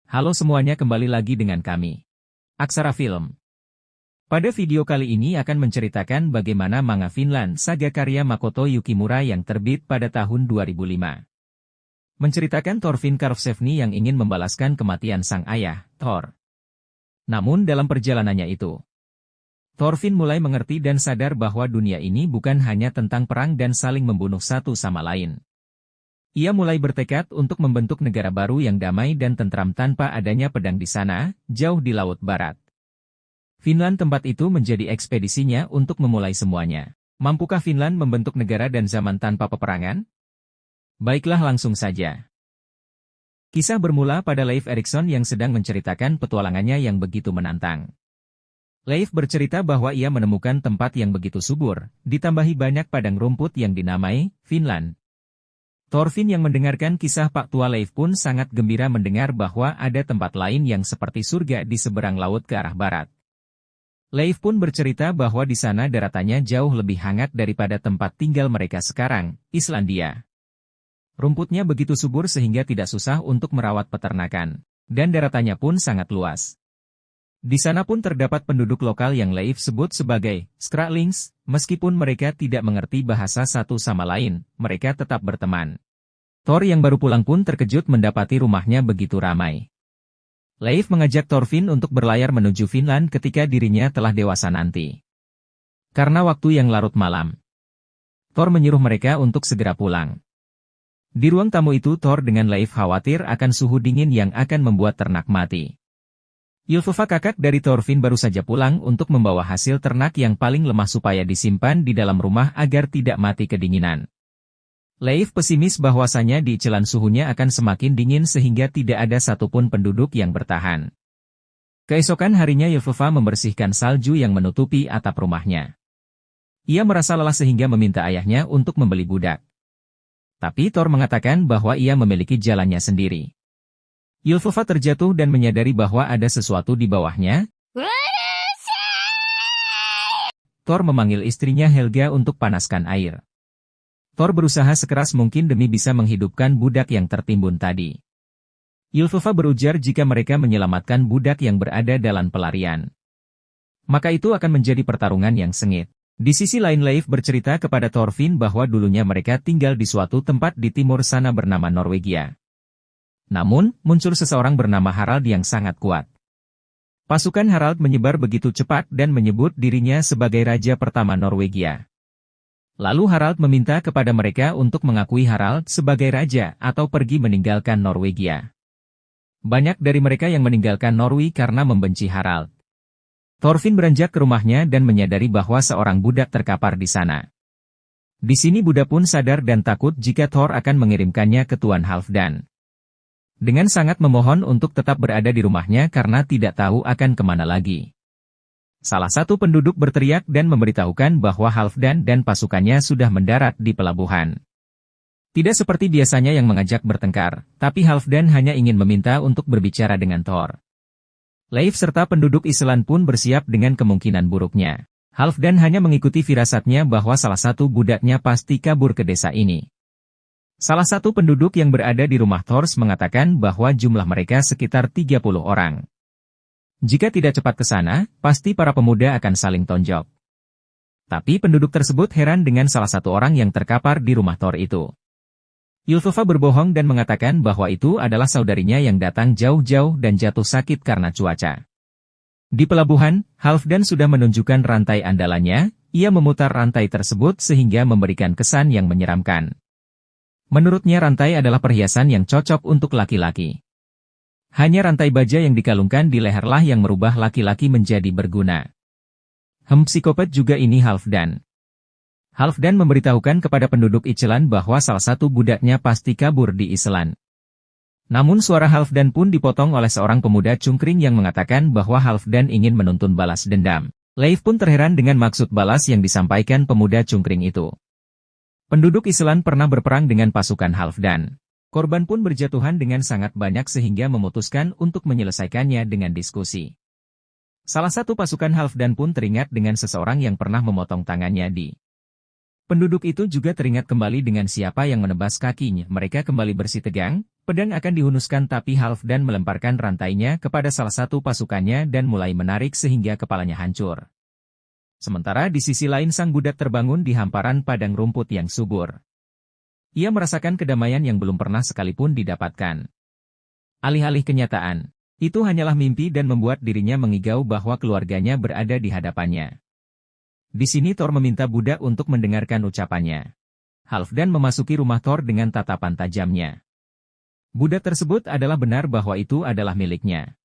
Halo semuanya, kembali lagi dengan kami, Aksara Film. Pada video kali ini akan menceritakan bagaimana manga Vinland Saga karya Makoto Yukimura yang terbit pada tahun 2005. Menceritakan Thorfinn Karlsefni yang ingin membalaskan kematian sang ayah, Thor. Namun dalam perjalanannya itu, Thorfinn mulai mengerti dan sadar bahwa dunia ini bukan hanya tentang perang dan saling membunuh satu sama lain. Ia mulai bertekad untuk membentuk negara baru yang damai dan tentram tanpa adanya pedang di sana, jauh di Laut Barat. Vinland tempat itu menjadi ekspedisinya untuk memulai semuanya. Mampukah Vinland membentuk negara dan zaman tanpa peperangan? Baiklah, langsung saja. Kisah bermula pada Leif Erikson yang sedang menceritakan petualangannya yang begitu menantang. Leif bercerita bahwa ia menemukan tempat yang begitu subur, ditambahi banyak padang rumput yang dinamai Vinland. Thorfinn yang mendengarkan kisah Pak Tua Leif pun sangat gembira mendengar bahwa ada tempat lain yang seperti surga di seberang laut ke arah barat. Leif pun bercerita bahwa di sana daratannya jauh lebih hangat daripada tempat tinggal mereka sekarang, Islandia. Rumputnya begitu subur sehingga tidak susah untuk merawat peternakan, dan daratannya pun sangat luas. Di sana pun terdapat penduduk lokal yang Leif sebut sebagai Skraelings. Meskipun mereka tidak mengerti bahasa satu sama lain, mereka tetap berteman. Thor yang baru pulang pun terkejut mendapati rumahnya begitu ramai. Leif mengajak Thorfinn untuk berlayar menuju Vinland ketika dirinya telah dewasa nanti. Karena waktu yang larut malam, Thor menyuruh mereka untuk segera pulang. Di ruang tamu itu Thor dengan Leif khawatir akan suhu dingin yang akan membuat ternak mati. Ylfova, kakak dari Thorfinn, baru saja pulang untuk membawa hasil ternak yang paling lemah supaya disimpan di dalam rumah agar tidak mati kedinginan. Leif pesimis bahwasanya di Iceland suhunya akan semakin dingin sehingga tidak ada satupun penduduk yang bertahan. Keesokan harinya Ylfova membersihkan salju yang menutupi atap rumahnya. Ia merasa lelah sehingga meminta ayahnya untuk membeli budak. Tapi Thor mengatakan bahwa ia memiliki jalannya sendiri. Ylfova terjatuh dan menyadari bahwa ada sesuatu di bawahnya. Thor memanggil istrinya Helga untuk panaskan air. Thor berusaha sekeras mungkin demi bisa menghidupkan budak yang tertimbun tadi. Ylfova berujar jika mereka menyelamatkan budak yang berada dalam pelarian, maka itu akan menjadi pertarungan yang sengit. Di sisi lain Leif bercerita kepada Thorfinn bahwa dulunya mereka tinggal di suatu tempat di timur sana bernama Norwegia. Namun, muncul seseorang bernama Harald yang sangat kuat. Pasukan Harald menyebar begitu cepat dan menyebut dirinya sebagai Raja pertama Norwegia. Lalu Harald meminta kepada mereka untuk mengakui Harald sebagai Raja atau pergi meninggalkan Norwegia. Banyak dari mereka yang meninggalkan Norway karena membenci Harald. Thorfinn beranjak ke rumahnya dan menyadari bahwa seorang budak terkapar di sana. Di sini budak pun sadar dan takut jika Thor akan mengirimkannya ke Tuan Halfdan. Dengan sangat memohon untuk tetap berada di rumahnya karena tidak tahu akan kemana lagi. Salah satu penduduk berteriak dan memberitahukan bahwa Halfdan dan pasukannya sudah mendarat di pelabuhan. Tidak seperti biasanya yang mengajak bertengkar, tapi Halfdan hanya ingin meminta untuk berbicara dengan Thor. Leif serta penduduk Island pun bersiap dengan kemungkinan buruknya. Halfdan hanya mengikuti firasatnya bahwa salah satu budaknya pasti kabur ke desa ini. Salah satu penduduk yang berada di rumah Thors mengatakan bahwa jumlah mereka sekitar 30 orang. Jika tidak cepat ke sana, pasti para pemuda akan saling tonjok. Tapi penduduk tersebut heran dengan salah satu orang yang terkapar di rumah Thor itu. Ylfova berbohong dan mengatakan bahwa itu adalah saudarinya yang datang jauh-jauh dan jatuh sakit karena cuaca. Di pelabuhan, Halfdan sudah menunjukkan rantai andalannya. Ia memutar rantai tersebut sehingga memberikan kesan yang menyeramkan. Menurutnya rantai adalah perhiasan yang cocok untuk laki-laki. Hanya rantai baja yang dikalungkan di leherlah yang merubah laki-laki menjadi berguna. Psikopat juga ini Halfdan. Halfdan memberitahukan kepada penduduk Iceland bahwa salah satu budaknya pasti kabur di Iceland. Namun suara Halfdan pun dipotong oleh seorang pemuda cungkring yang mengatakan bahwa Halfdan ingin menuntun balas dendam. Leif pun terheran dengan maksud balas yang disampaikan pemuda cungkring itu. Penduduk Island pernah berperang dengan pasukan Halfdan. Korban pun berjatuhan dengan sangat banyak sehingga memutuskan untuk menyelesaikannya dengan diskusi. Salah satu pasukan Halfdan pun teringat dengan seseorang yang pernah memotong tangannya di. Penduduk itu juga teringat kembali dengan siapa yang menebas kakinya. Mereka kembali bersitegang. Pedang akan dihunuskan tapi Halfdan melemparkan rantainya kepada salah satu pasukannya dan mulai menarik sehingga kepalanya hancur. Sementara di sisi lain sang budak terbangun di hamparan padang rumput yang subur. Ia merasakan kedamaian yang belum pernah sekalipun didapatkan. Alih-alih kenyataan, itu hanyalah mimpi dan membuat dirinya mengigau bahwa keluarganya berada di hadapannya. Di sini Thor meminta budak untuk mendengarkan ucapannya. Halfdan memasuki rumah Thor dengan tatapan tajamnya. Budak tersebut adalah benar bahwa itu adalah miliknya.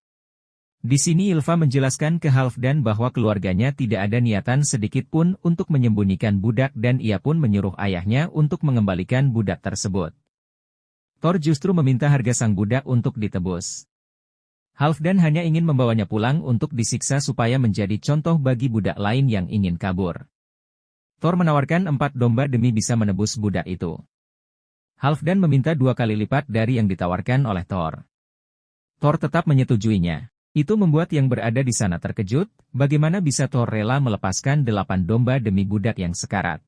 Di sini Ylva menjelaskan ke Halfdan bahwa keluarganya tidak ada niatan sedikit pun untuk menyembunyikan budak dan ia pun menyuruh ayahnya untuk mengembalikan budak tersebut. Thor justru meminta harga sang budak untuk ditebus. Halfdan hanya ingin membawanya pulang untuk disiksa supaya menjadi contoh bagi budak lain yang ingin kabur. Thor menawarkan 4 domba demi bisa menebus budak itu. Halfdan meminta 2 kali lipat dari yang ditawarkan oleh Thor. Thor tetap menyetujuinya. Itu membuat yang berada di sana terkejut, bagaimana bisa Thor rela melepaskan 8 domba demi budak yang sekarat.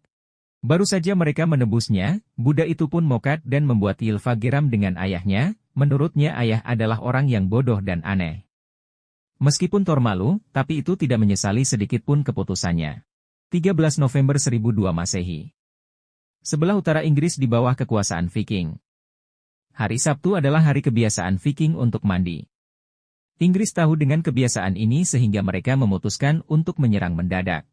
Baru saja mereka menebusnya, budak itu pun mokat dan membuat Ylva geram dengan ayahnya, menurutnya ayah adalah orang yang bodoh dan aneh. Meskipun Thor malu, tapi itu tidak menyesali sedikit pun keputusannya. 13 November 1002 Masehi. Sebelah utara Inggris di bawah kekuasaan Viking. Hari Sabtu adalah hari kebiasaan Viking untuk mandi. Inggris tahu dengan kebiasaan ini sehingga mereka memutuskan untuk menyerang mendadak.